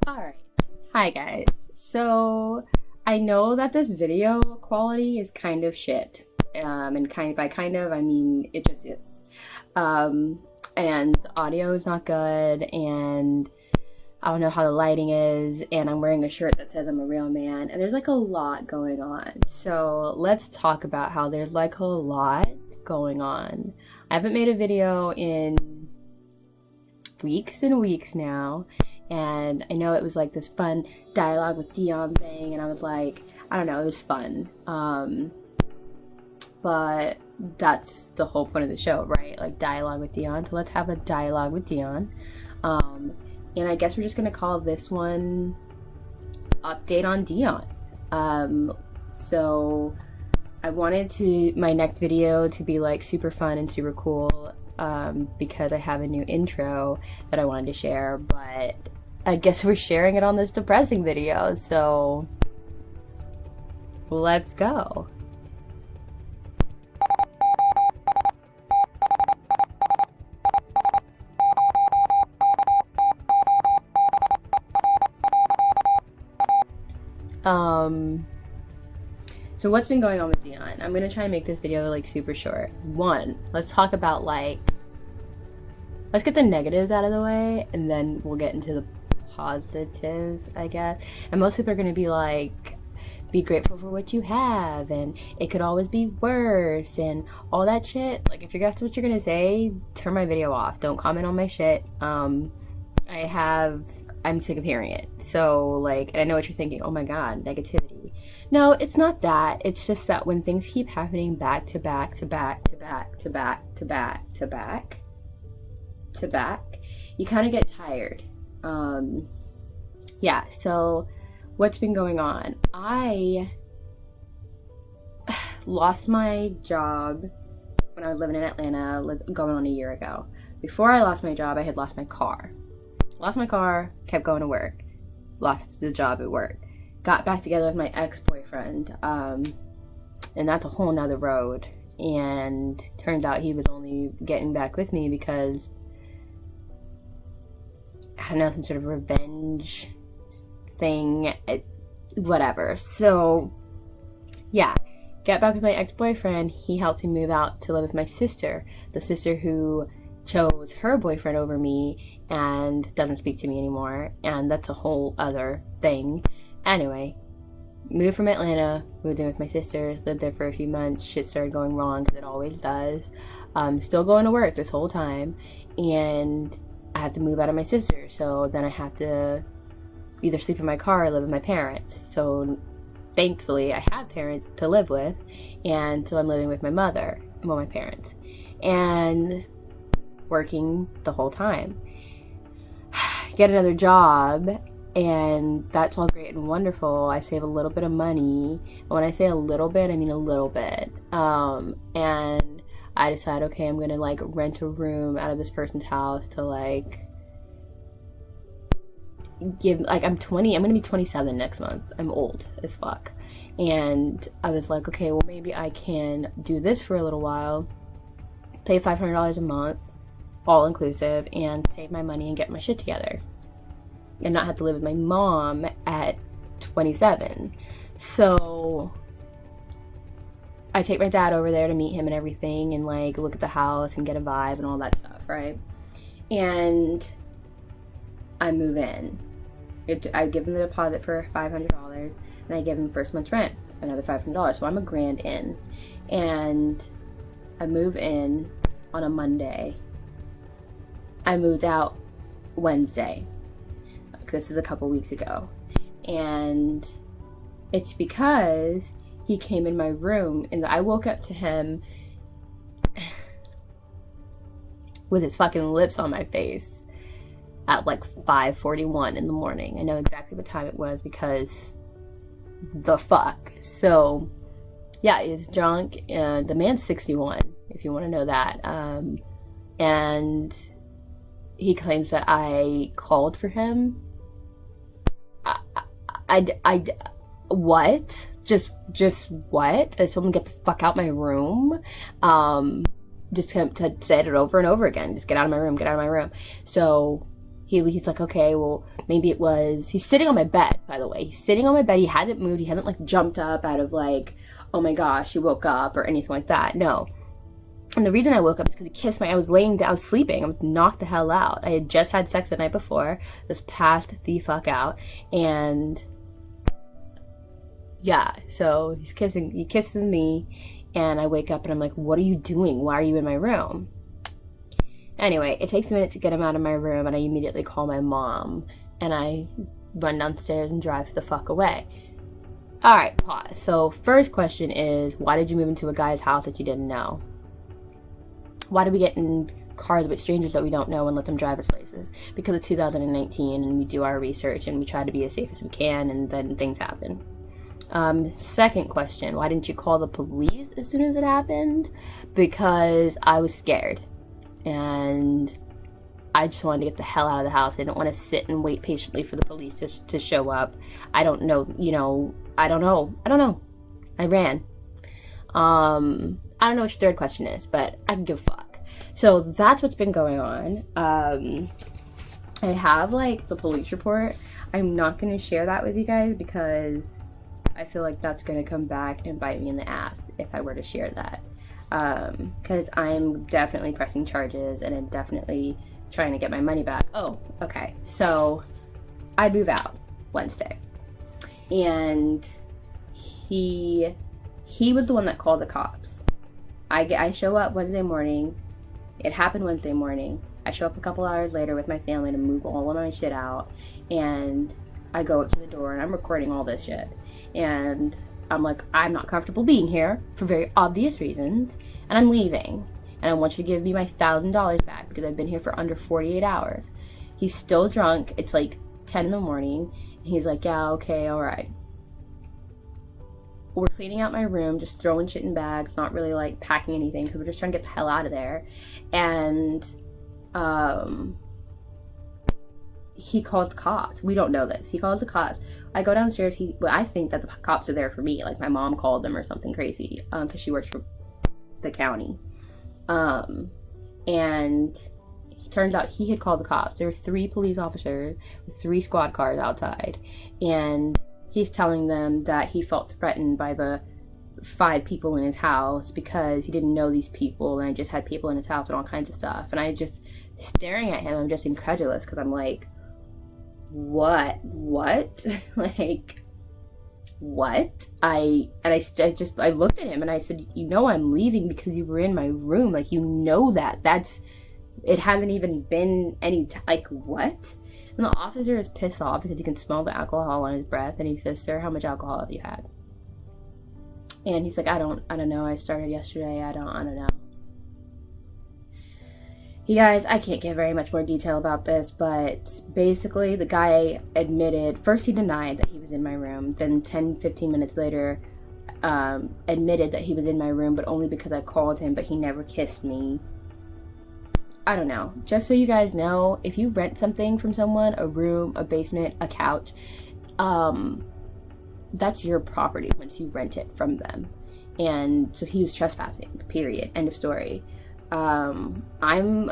Alright, hi guys. So, I know that this video quality is kind of shit. And by kind of, I mean it just is. And the audio is not good, and I don't know how the lighting is, and I'm wearing a shirt that says I'm a real man, and there's like a lot going on. So, let's talk about how there's like a lot going on. I haven't made a video in weeks and weeks now, and I know it was like this fun dialogue with Dionne thing, and I was like, I don't know, it was fun. But that's the whole point of the show, right? Like dialogue with Dionne. So let's have a dialogue with Dionne. And I guess we're just gonna call this one update on Dionne. So I wanted my next video to be like super fun and super cool, because I have a new intro that I wanted to share, but I guess we're sharing it on this depressing video, so let's go. So what's been going on with Dionne? I'm gonna try and make this video like super short. One, let's talk about let's get the negatives out of the way, and then we'll get into the positives, I guess. And most people are gonna be like, be grateful for what you have, and it could always be worse, and all that shit. Like, if that's what you're gonna say, turn my video off. Don't comment on my shit. I'm sick of hearing it. So, like, and I know what you're thinking, oh my god, negativity. No, it's not that. It's just that when things keep happening back to back to back to back to back to back to back to back, you kind of get tired. Yeah, so what's been going on? I lost my job when I was living in Atlanta, going on a year ago. Before I lost my job, I had lost my car. Lost my car, kept going to work. Lost the job at work. Got back together with my ex-boyfriend, and that's a whole nother road. And turns out he was only getting back with me because, I don't know, some sort of revenge thing, whatever. So, yeah, got back with my ex-boyfriend. He helped me move out to live with my sister, the sister who chose her boyfriend over me and doesn't speak to me anymore, and that's a whole other thing. Anyway, moved from Atlanta, moved in with my sister, lived there for a few months. Shit started going wrong, because it always does. Still going to work this whole time, and I have to move out of my sister, so then I have to either sleep in my car or live with my parents. So thankfully I have parents to live with, and so I'm living with my mother, well, my parents, and working the whole time. Get another job, and that's all great and wonderful. I save a little bit of money, and when I say a little bit, I mean a little bit. And I decide, okay, I'm gonna like rent a room out of this person's house to like give, like, I'm 20, I'm gonna be 27 next month. I'm old as fuck. And I was like, okay, well, maybe I can do this for a little while, pay $500 a month, all inclusive, and save my money and get my shit together, and not have to live with my mom at 27. So I take my dad over there to meet him and everything, and like look at the house and get a vibe and all that stuff, right? And I move in. I give him the deposit for $500, and I give him first month's rent, another $500. So I'm $1,000 in, and I move in on a Monday. I moved out Wednesday. This is a couple weeks ago. And it's because he came in my room, and I woke up to him with his fucking lips on my face at like 5:41 in the morning. I know exactly what time it was because the fuck. So yeah, he's drunk, and the man's 61, if you want to know that. And he claims that I called for him. What? Just what? I told him to get the fuck out my room. Just to say it over and over again. Just get out of my room, get out of my room. So He's like, okay, well, maybe it was, he's sitting on my bed, by the way. He's sitting on my bed. He hasn't moved. He hasn't, like, jumped up out of, like, oh my gosh, he woke up or anything like that. No. And the reason I woke up is because he kissed I was laying down, I was sleeping. I was knocked the hell out. I had just had sex the night before. Just passed the fuck out. And yeah, so he kisses me, and I wake up and I'm like, what are you doing? Why are you in my room? Anyway, it takes a minute to get him out of my room, and I immediately call my mom, and I run downstairs and drive the fuck away. Alright, pause. So first question is, why did you move into a guy's house that you didn't know? Why do we get in cars with strangers that we don't know and let them drive us places? Because it's 2019 and we do our research and we try to be as safe as we can, and then things happen. Second question, why didn't you call the police as soon as it happened? Because I was scared and I just wanted to get the hell out of the house. I didn't want to sit and wait patiently for the police to show up. I don't know. I ran. I don't know what your third question is, but I can give a fuck. So that's what's been going on. I have, like, the police report. I'm not going to share that with you guys because I feel like that's going to come back and bite me in the ass if I were to share that. Because I'm definitely pressing charges and I'm definitely trying to get my money back. Oh, okay. So I move out Wednesday. And he was the one that called the cops. I show up Wednesday morning. It happened Wednesday morning. I show up a couple hours later with my family to move all of my shit out. And I go up to the door and I'm recording all this shit. And I'm like, I'm not comfortable being here for very obvious reasons. And I'm leaving. And I want you to give me my $1,000 back because I've been here for under 48 hours. He's still drunk. It's like 10 in the morning. And he's like, yeah, okay, all right. We're cleaning out my room, just throwing shit in bags, not really like packing anything because we're just trying to get the hell out of there. And he called the cops. We don't know this. He called the cops. I go downstairs. I think that the cops are there for me. Like my mom called them or something crazy because she works for the county. And it turns out he had called the cops. There were 3 police officers with 3 squad cars outside. And he's telling them that he felt threatened by the 5 people in his house because he didn't know these people and I just had people in his house and all kinds of stuff. And I just staring at him, I'm just incredulous because I'm like, what? Like, what? I looked at him and I said, I'm leaving because you were in my room. Like, it hasn't even been any, like, what? And the officer is pissed off because he can smell the alcohol on his breath. And he says, sir, how much alcohol have you had? And he's like, I don't know. I started yesterday. I don't know. You guys, I can't give very much more detail about this, but basically the guy admitted, first he denied that he was in my room, then 10-15 minutes later admitted that he was in my room, but only because I called him, but he never kissed me. I don't know. Just so you guys know, if you rent something from someone, a room, a basement, a couch, that's your property once you rent it from them. And so he was trespassing, period. End of story. I'm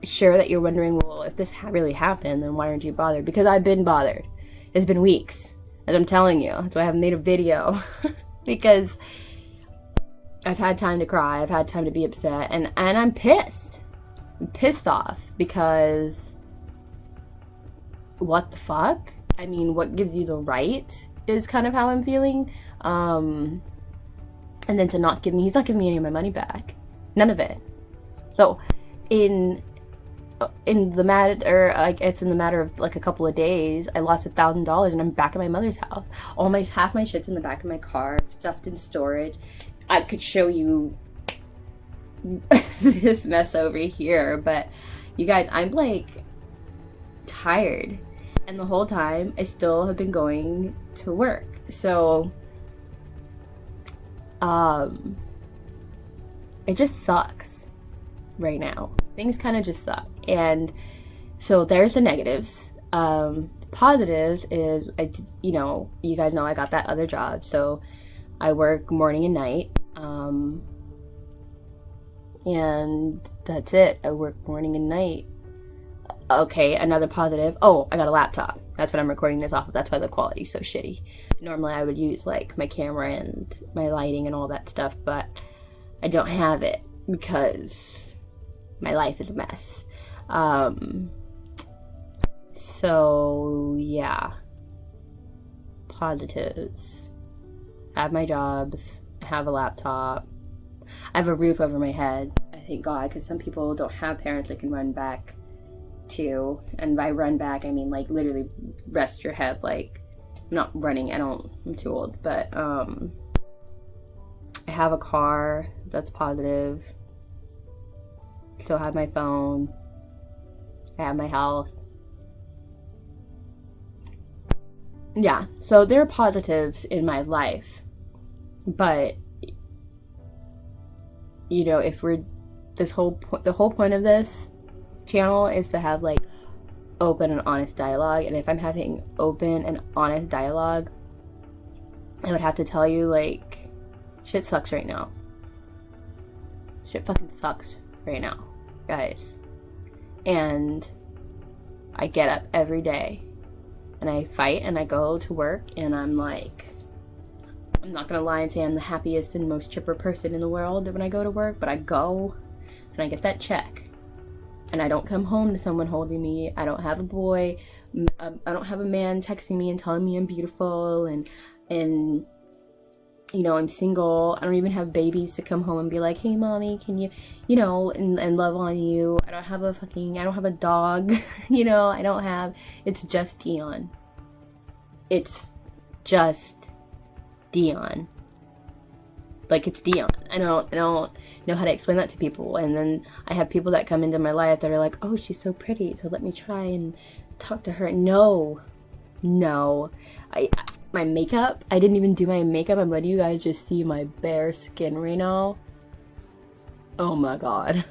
sure that you're wondering, well, if this really happened, then why aren't you bothered? Because I've been bothered. It's been weeks, as I'm telling you. That's why I haven't made a video. Because I've had time to cry. I've had time to be upset. And I'm pissed. I'm pissed off because what the fuck? I mean, what gives you the right is kind of how I'm feeling. And then to not give me, he's not giving me any of my money back. None of it. So in the matter, like, it's in the matter of like a couple of days, I lost $1,000 and I'm back at my mother's house. Half my shit's in the back of my car, stuffed in storage. I could show you this mess over here, but you guys, I'm like tired, and the whole time I still have been going to work. So it just sucks right now. Things kind of just suck. And so there's the negatives. The positives is, you guys know I got that other job, so I work morning and night. And that's it. I work morning and night. Okay, another positive. Oh, I got a laptop. That's what I'm recording this off of. That's why the quality's so shitty. Normally I would use like my camera and my lighting and all that stuff, but I don't have it because my life is a mess. So yeah. Positives. I have my jobs. I have a laptop. I have a roof over my head. I thank God, because some people don't have parents they can run back to. And by run back, I mean like literally rest your head. Like, I'm not running. I'm too old. But I have a car. That's positive. Still have my phone. I have my health. Yeah, so there are positives in my life. But you know, if we're the whole point of this channel is to have like open and honest dialogue, and if I'm having open and honest dialogue, I would have to tell you like shit sucks right now. Shit fucking sucks right now, guys. And I get up every day and I fight and I go to work, and I'm like, I'm not gonna lie and say I'm the happiest and most chipper person in the world when I go to work, but I go and I get that check and I don't come home to someone holding me. I don't have a boy. I don't have a man texting me and telling me I'm beautiful and you know, I'm single. I don't even have babies to come home and be like, hey mommy, can you know, and love on you. I don't have a dog, you know, it's just Dionne. It's just Dionne. Like, it's Dionne. I don't know how to explain that to people. And then I have people that come into my life that are like, oh, she's so pretty, so let me try and talk to her. No. My makeup, I didn't even do my makeup. I'm letting you guys just see my bare skin right now. Oh my God.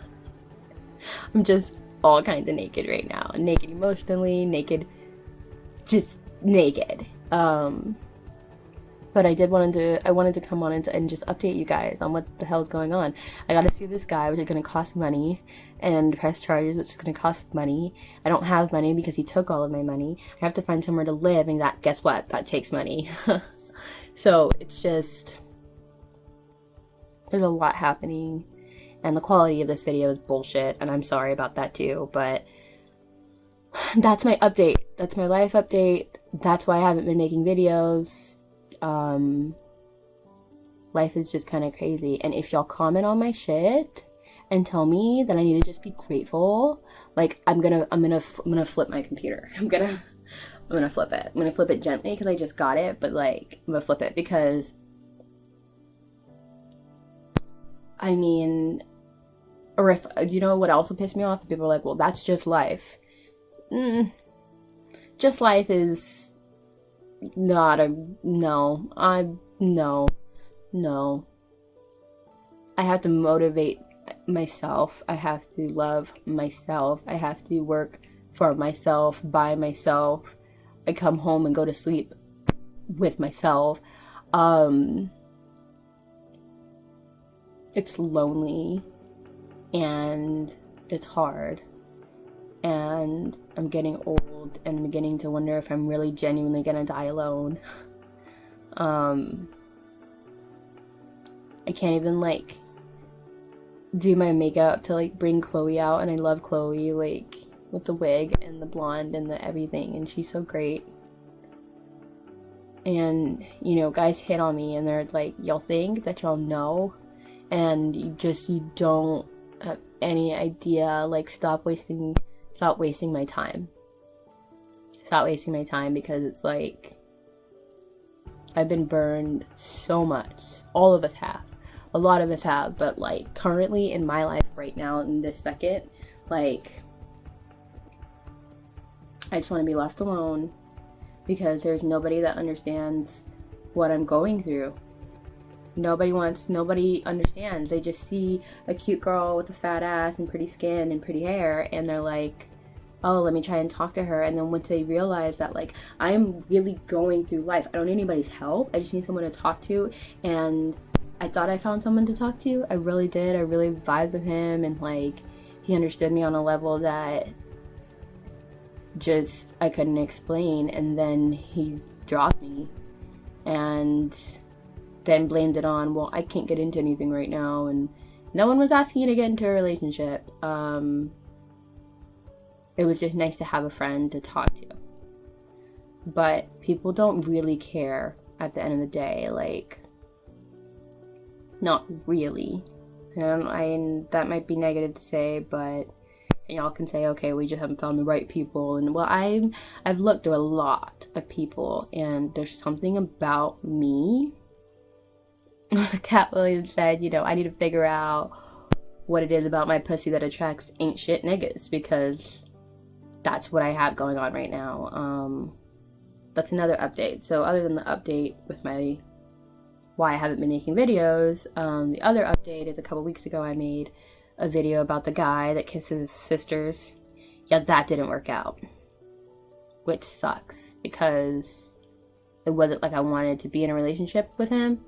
I'm just all kinds of naked right now. Naked emotionally, naked, just naked. But I wanted to come on and just update you guys on what the hell is going on. I gotta see this guy, which is gonna cost money, and press charges, which is gonna cost money. I don't have money because he took all of my money. I have to find somewhere to live, and that, guess what? That takes money. So it's just, there's a lot happening, and the quality of this video is bullshit, and I'm sorry about that too, but that's my update. That's my life update. That's why I haven't been making videos. Life is just kind of crazy, and if y'all comment on my shit and tell me that I need to just be grateful, like, I'm gonna flip my computer. I'm gonna flip it. I'm gonna flip it gently because I just got it, but like, I'm gonna flip it because, I mean, or if, you know what also pissed me off? People are like, well, that's just life. Just life is not a, no. I have to motivate myself. I have to love myself. I have to work for myself, by myself. I come home and go to sleep with myself. It's lonely and it's hard, and I'm getting old and I'm beginning to wonder if I'm really genuinely gonna die alone. I can't even like do my makeup to like bring Chloe out, and I love Chloe, like with the wig and the blonde and the everything, and she's so great. And you know, guys hit on me and they're like, y'all think that y'all know, and you don't have any idea. Like, stop wasting my time. Stop wasting my time, because it's like, I've been burned so much. All of us have. A lot of us have, but like currently in my life right now in this second, like, I just want to be left alone, because there's nobody that understands what I'm going through. Nobody understands. They just see a cute girl with a fat ass and pretty skin and pretty hair, and they're like, oh, let me try and talk to her. And then once they realize that, like, I'm really going through life, I don't need anybody's help, I just need someone to talk to. And I thought I found someone to talk to. I really did. I really vibed with him, and like, he understood me on a level that just I couldn't explain, and then he dropped me and then blamed it on, well, I can't get into anything right now, and no one was asking you to get into a relationship. It was just nice to have a friend to talk to. But people don't really care at the end of the day, like, not really. That might be negative to say, but y'all can say, okay, we just haven't found the right people. And well, I've looked through a lot of people, and there's something about me. Cat Williams said, I need to figure out what it is about my pussy that attracts ain't shit niggas, because that's what I have going on right now. That's another update. So other than the update with why I haven't been making videos, the other update is a couple weeks ago I made a video about the guy that kisses sisters. Yeah, that didn't work out, which sucks, because it wasn't like I wanted to be in a relationship with him,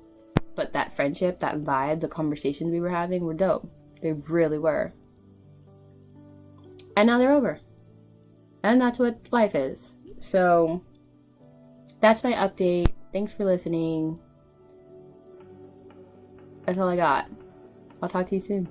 but that friendship, that vibe, the conversations we were having were dope. They really were. And now they're over. And that's what life is. So that's my update. Thanks for listening. That's all I got. I'll talk to you soon.